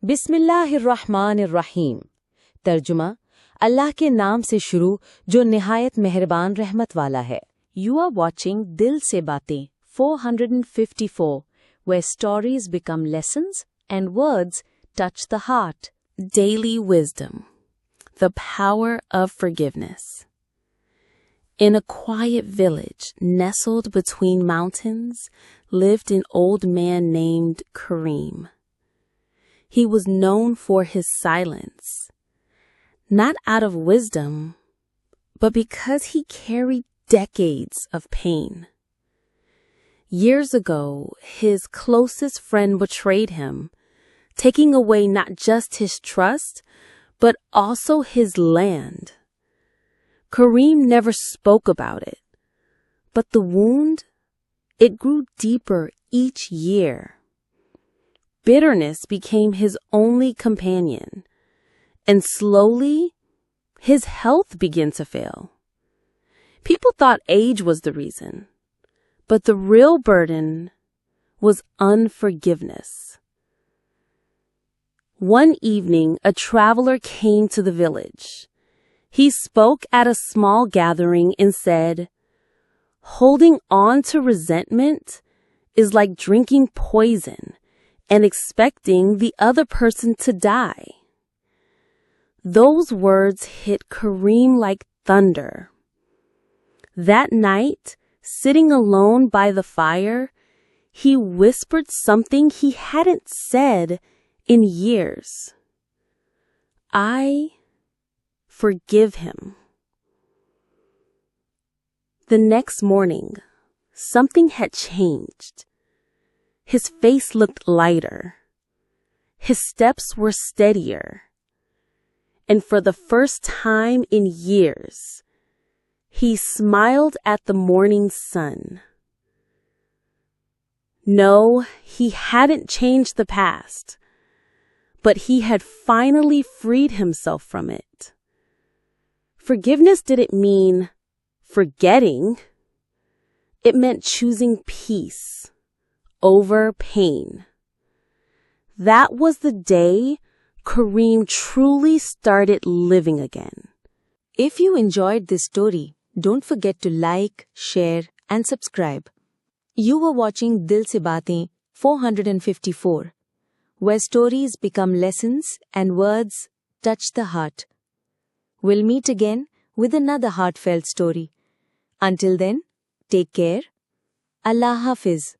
बिस्मिल्लाहिर्रहमानिर्रहीम। तर्जुमा, अल्लाह के नाम से शुरू जो निहायत मेहरबान रहमत वाला है। You are watching दिल से बातें 454, where stories become lessons and words touch the heart. Daily wisdom. The power of forgiveness. In a quiet village nestled between mountains lived an old man named Kareem. He was known for his silence, not out of wisdom, but because he carried decades of pain. Years ago, his closest friend betrayed him, taking away not just his trust, but also his land. Kareem never spoke about it, but the wound, it grew deeper each year. Bitterness became his only companion, and slowly, his health began to fail. People thought age was the reason, but the real burden was unforgiveness. One evening, a traveler came to the village. He spoke at a small gathering and said, "Holding on to resentment is like drinking poison and expecting the other person to die." Those words hit Kareem like thunder. That night, sitting alone by the fire, he whispered something he hadn't said in years. "I forgive him." The next morning, something had changed. His face looked lighter. His steps were steadier. And for the first time in years, he smiled at the morning sun. No, he hadn't changed the past, but he had finally freed himself from it. Forgiveness didn't mean forgetting. It meant choosing peace over pain. That was the day Kareem truly started living again. If you enjoyed this story, don't forget to like, share and subscribe. You were watching Dil Se Baatein 454, where stories become lessons and words touch the heart. We'll meet again with another heartfelt story. Until then, take care. Allah Hafiz.